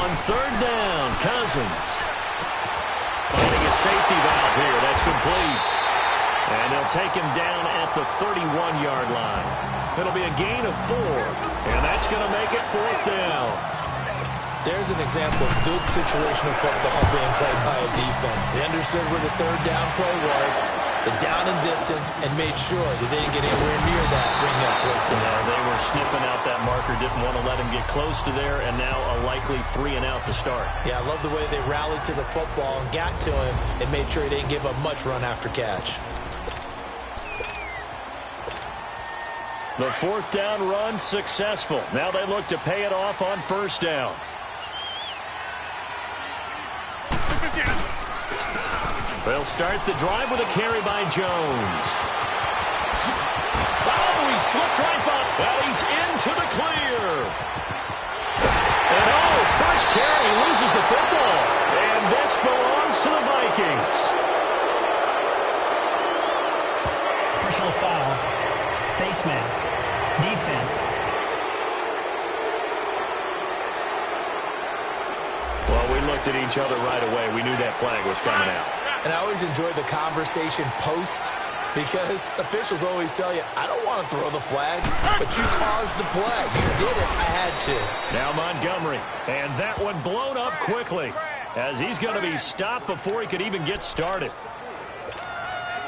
On third down, Cousins. Finding a safety valve here. That's complete. And they'll take him down at the 31-yard line. It'll be a gain of 4. And that's going to make it fourth down. There's an example of good situational football being played by a defense. They understood where the third down play was, the down and distance, and made sure that they didn't get anywhere near that, bring up fourth down. Yeah, they were sniffing out that marker, didn't want to let him get close to there, and now a likely 3 and out to start. Yeah, I love the way they rallied to the football and got to him and made sure he didn't give up much run after catch. The fourth down run successful. Now they look to pay it off on first down. They'll start the drive with a carry by Jones. Oh, he slipped right by. Well, he's into the clear. And his first carry loses the football. And this belongs to the Vikings. Personal foul. Face mask. Defense. Well, we looked at each other right away. We knew that flag was coming out. And I always enjoy the conversation post because officials always tell you, I don't want to throw the flag, but you caused the play. You did it. I had to. Now Montgomery. And that one blown up quickly as he's going to be stopped before he could even get started.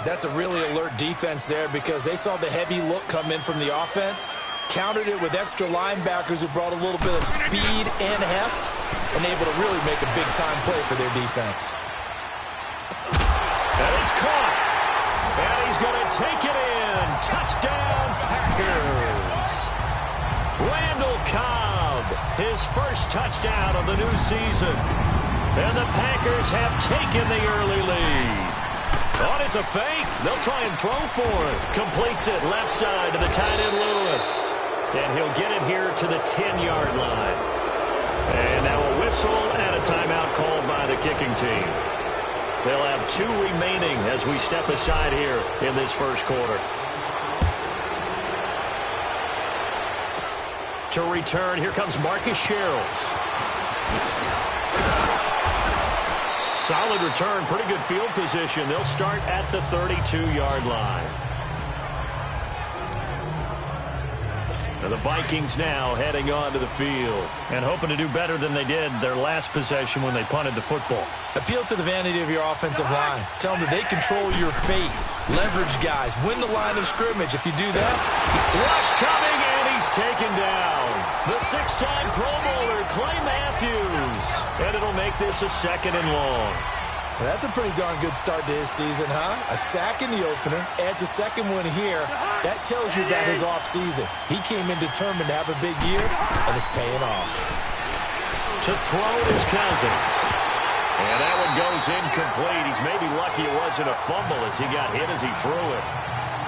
That's a really alert defense there because they saw the heavy look come in from the offense, countered it with extra linebackers who brought a little bit of speed and heft, and able to really make a big-time play for their defense. And it's caught. And he's going to take it in. Touchdown, Packers. Randall Cobb, his first touchdown of the new season. And the Packers have taken the early lead. Oh, it's a fake. They'll try and throw for it. Completes it left side to the tight end Lewis. And he'll get it here to the 10-yard line. And now a whistle and a timeout called by the kicking team. They'll have 2 remaining as we step aside here in this first quarter. To return, here comes Marcus Sherrills. Solid return, pretty good field position. They'll start at the 32-yard line. And the Vikings now heading onto the field and hoping to do better than they did their last possession when they punted the football. Appeal to the vanity of your offensive line. Tell them that they control your fate. Leverage guys. Win the line of scrimmage. If you do that. Rush coming, and he's taken down. The 6-time Pro Bowler, Clay Matthews. And it'll make this a 2nd and long. Well, that's a pretty darn good start to his season, huh? A sack in the opener, adds a second one here. That tells you about his offseason. He came in determined to have a big year, and it's paying off. To throw is Cousins. And that one goes incomplete. He's maybe lucky it wasn't a fumble as he got hit as he threw it.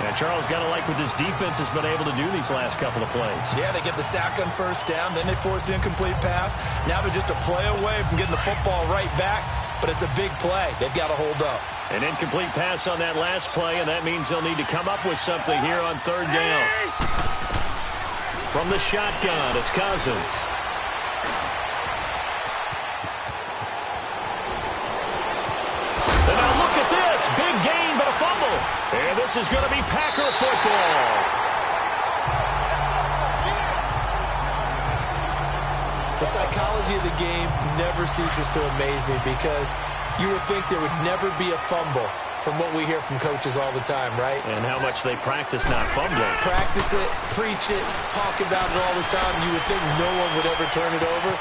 And Charles got to like what this defense has been able to do these last couple of plays. Yeah, they get the sack on first down, then they force the incomplete pass. Now they're just a play away from getting the football right back. But it's a big play. They've got to hold up. An incomplete pass on that last play, and that means they'll need to come up with something here on third down. From the shotgun, it's Cousins. And now look at this. Big gain, but a fumble. And this is going to be Packer football. The psychology of the game never ceases to amaze me because you would think there would never be a fumble from what we hear from coaches all the time, right? And how much they practice not fumbling. Practice it, preach it, talk about it all the time. You would think no one would ever turn it over.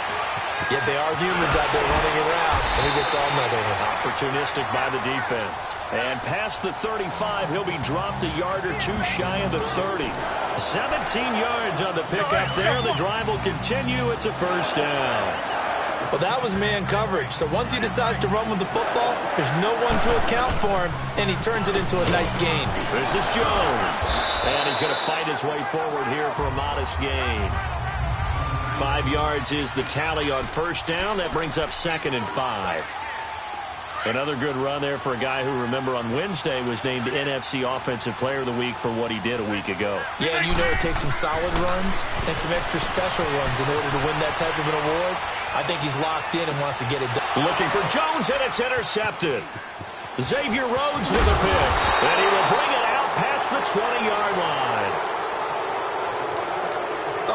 Yet they are humans out there running around, and we just saw another one. Opportunistic by the defense. And past the 35, he'll be dropped a yard or 2 shy of the 30. 17 yards on the pickup there. The drive will continue. It's a first down. Well, that was man coverage. So once he decides to run with the football, there's no one to account for him, and he turns it into a nice gain. This is Jones. And he's going to fight his way forward here for a modest gain. 5 yards is the tally on first down. That brings up 2nd and 5. Another good run there for a guy who, remember, on Wednesday was named NFC Offensive Player of the Week for what he did a week ago. Yeah, and you know it takes some solid runs and some extra special runs in order to win that type of an award. I think he's locked in and wants to get it done. Looking for Jones, and it's intercepted. Xavier Rhodes with a pick, and he will bring it out past the 20-yard line.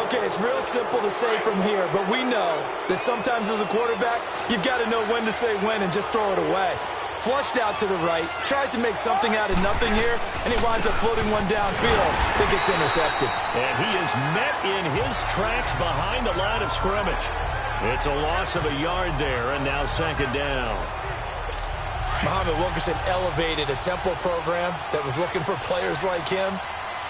Okay, it's real simple to say from here, but we know that sometimes as a quarterback, you've got to know when to say when and just throw it away. Flushed out to the right, tries to make something out of nothing here, and he winds up floating one downfield. I think it's intercepted. And he is met in his tracks behind the line of scrimmage. It's a loss of a yard there, and now second down. Muhammad Wilkerson elevated a tempo program that was looking for players like him,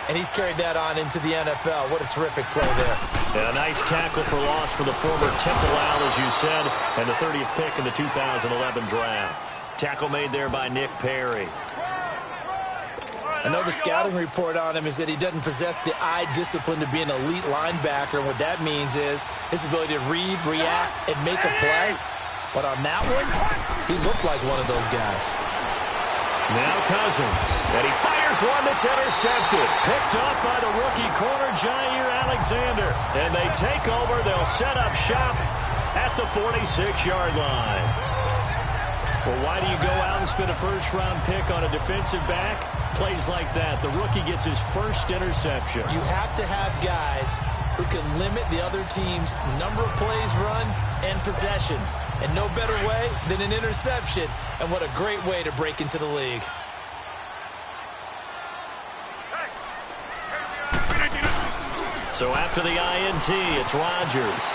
and he's carried that on into the NFL. What a terrific play there. And a nice tackle for loss for the former Temple Owl, as you said, and the 30th pick in the 2011 draft. Tackle made there by Nick Perry. I know the scouting report on him is that he doesn't possess the eye discipline to be an elite linebacker, and what that means is his ability to read, react, and make a play. But on that one, he looked like one of those guys. Now Cousins, and he fires one that's intercepted. Picked up by the rookie corner, Jair Alexander. And they take over. They'll set up shop at the 46-yard line. Well, why do you go out and spend a first-round pick on a defensive back? Plays like that. The rookie gets his first interception. You have to have guys who can limit the other team's number of plays run and possessions. And no better way than an interception. And what a great way to break into the league. So after the INT, it's Rodgers.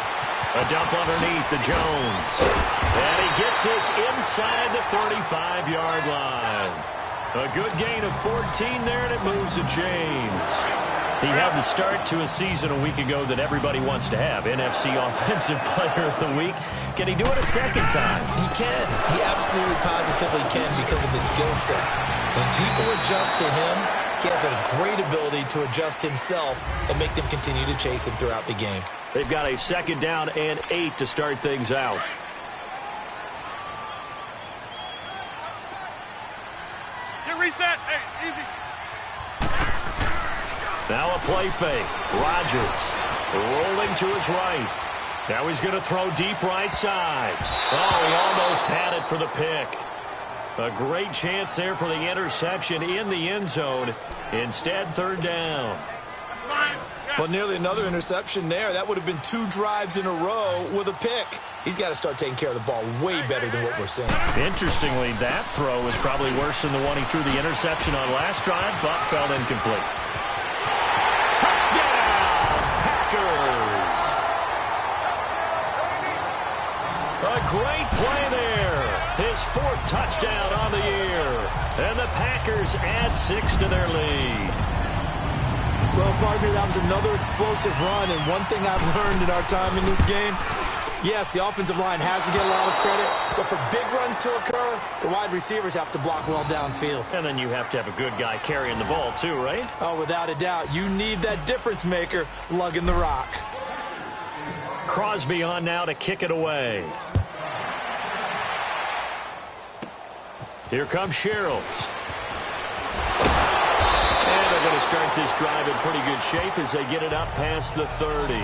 A dump underneath to Jones. And he gets this inside the 35-yard line. A good gain of 14 there, and it moves to James. He had the start to a season a week ago that everybody wants to have. NFC Offensive Player of the Week. Can he do it a second time? He can. He absolutely positively can because of his skill set. When people adjust to him, he has a great ability to adjust himself and make them continue to chase him throughout the game. They've got a second down and 8 to start things out. Get reset. Hey, easy. Now a play fake. Rodgers rolling to his right. Now he's going to throw deep right side. Oh, he almost had it for the pick. A great chance there for the interception in the end zone. Instead, third down. That's fine. Yeah. Well, nearly another interception there. That would have been 2 drives in a row with a pick. He's got to start taking care of the ball way better than what we're seeing. Interestingly, that throw is probably worse than the one he threw the interception on last drive, but fell incomplete. Touchdown, Packers! A great play there. His 4th touchdown on the year. And the Packers add 6 to their lead. Well, partner, that was another explosive run, and one thing I've learned in our time in this game, yes, the offensive line has to get a lot of credit, but for big runs to occur, the wide receivers have to block well downfield. And then you have to have a good guy carrying the ball too, right? Oh, without a doubt. You need that difference maker lugging the rock. Crosby on now to kick it away. Here comes Sherrills. And they're going to start this drive in pretty good shape as they get it up past the 30.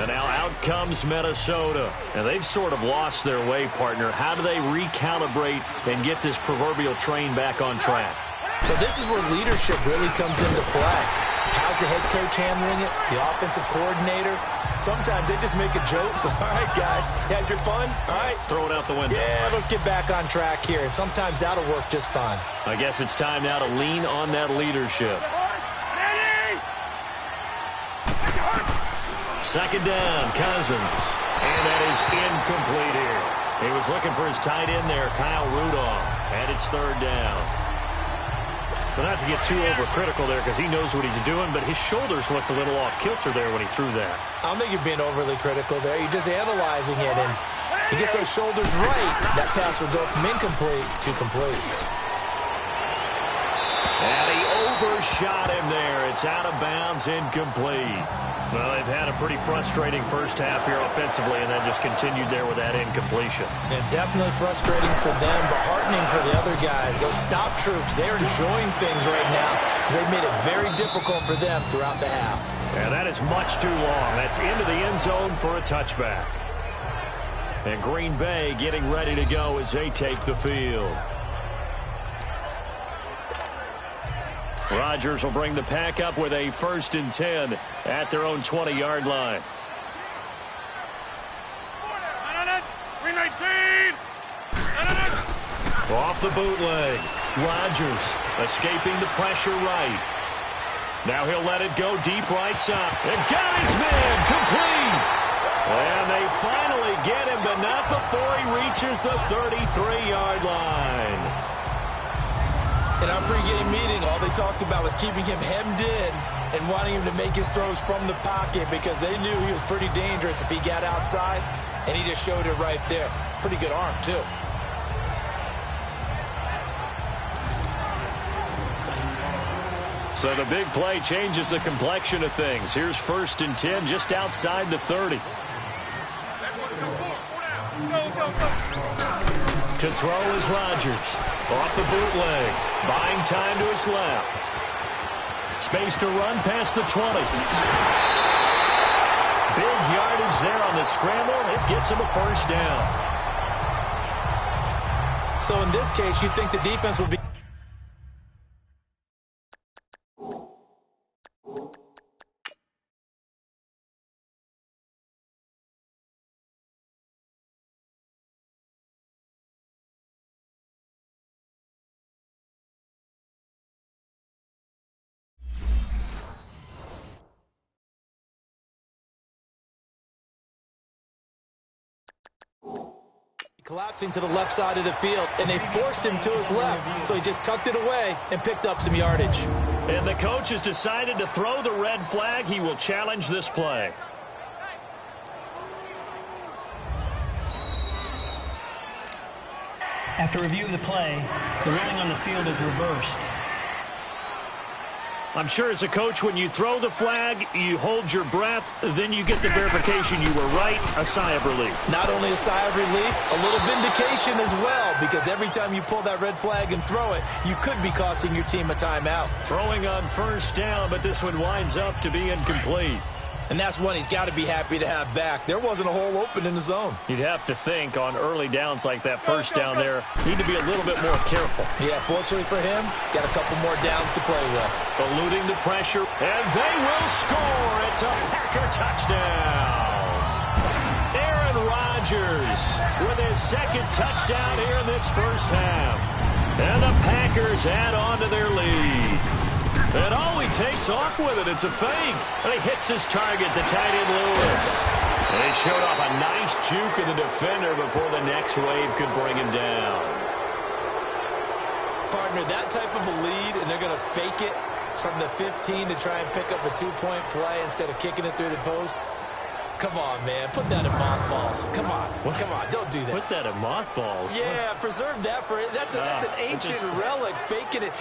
And now out comes Minnesota. And they've sort of lost their way, partner. How do they recalibrate and get this proverbial train back on track? So this is where leadership really comes into play. How's the head coach handling it? The offensive coordinator? Sometimes they just make a joke. All right, guys, you had your fun? All right. Throw it out the window. Yeah, let's get back on track here. And sometimes that'll work just fine. I guess it's time now to lean on that leadership. Second down, Cousins. And that is incomplete here. He was looking for his tight end there, Kyle Rudolph. And it's third down. But not to get too overcritical there because he knows what he's doing, but his shoulders looked a little off kilter there when he threw that. I don't think you're being overly critical there. You're just analyzing it, and he gets those shoulders right. That pass will go from incomplete to complete. And he overshot him there. It's out of bounds, incomplete. Well, they've had a pretty frustrating first half here offensively, and then just continued there with that incompletion. And definitely frustrating for them, but heartening for the other guys. Those stop troops, they're enjoying things right now They made it very difficult for them throughout the half. And that is much too long. That's into the end zone for a touchback. And Green Bay getting ready to go as they take the field. Rodgers will bring the pack up with a 1st and 10 at their own 20-yard line. 319. Off the bootleg. Rodgers escaping the pressure right. Now he'll let it go deep right side. And got his man complete. And they finally get him, but not before he reaches the 33-yard line. In our pregame meeting, all they talked about was keeping him hemmed in and wanting him to make his throws from the pocket because they knew he was pretty dangerous if he got outside, and he just showed it right there. Pretty good arm, too. So the big play changes the complexion of things. Here's 1st and 10 just outside the 30. To throw is Rodgers. Off the bootleg. Buying time to his left. Space to run past the 20. Big yardage there on the scramble. It gets him a 1st down. So in this case, you'd think the defense would be... collapsing to the left side of the field, and they forced him to his left, so he just tucked it away and picked up some yardage. And the coach has decided to throw the red flag. He will challenge this play. After review of the play, the ruling on the field is reversed. I'm sure as a coach, when you throw the flag, you hold your breath, then you get the verification you were right, a sigh of relief. Not only a sigh of relief, a little vindication as well, because every time you pull that red flag and throw it, you could be costing your team a timeout. Throwing on 1st down, but this one winds up to be incomplete. And that's one he's got to be happy to have back. There wasn't a hole open in the zone. You'd have to think on early downs like that 1st down there, need to be a little bit more careful. Yeah, fortunately for him, got a couple more downs to play with. Eluding the pressure, and they will score. It's a Packer touchdown. Aaron Rodgers with his 2nd touchdown here in this 1st half. And the Packers add on to their lead. And all he takes off with it, it's a fake. And he hits his target, the tight end Lewis. And he showed off a nice juke of the defender before the next wave could bring him down. Partner, that type of a lead, and they're going to fake it from the 15 to try and pick up a 2-point play instead of kicking it through the post. Come on, man. Put that in mothballs. Come on. What? Come on. Don't do that. Put that in mothballs. Yeah, preserve that for it. That's an ancient relic, faking it.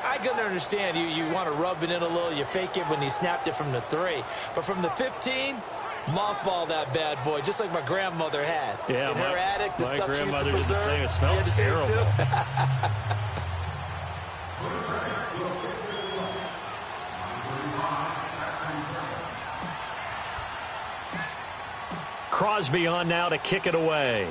I can understand you want to rub it in a little. You fake it when you snapped it from the 3. But from the 15, mothball that bad boy, just like my grandmother had. Yeah, in her attic, the stuff she used to preserve. Did the same. It smelled terrible. Crosby on now to kick it away.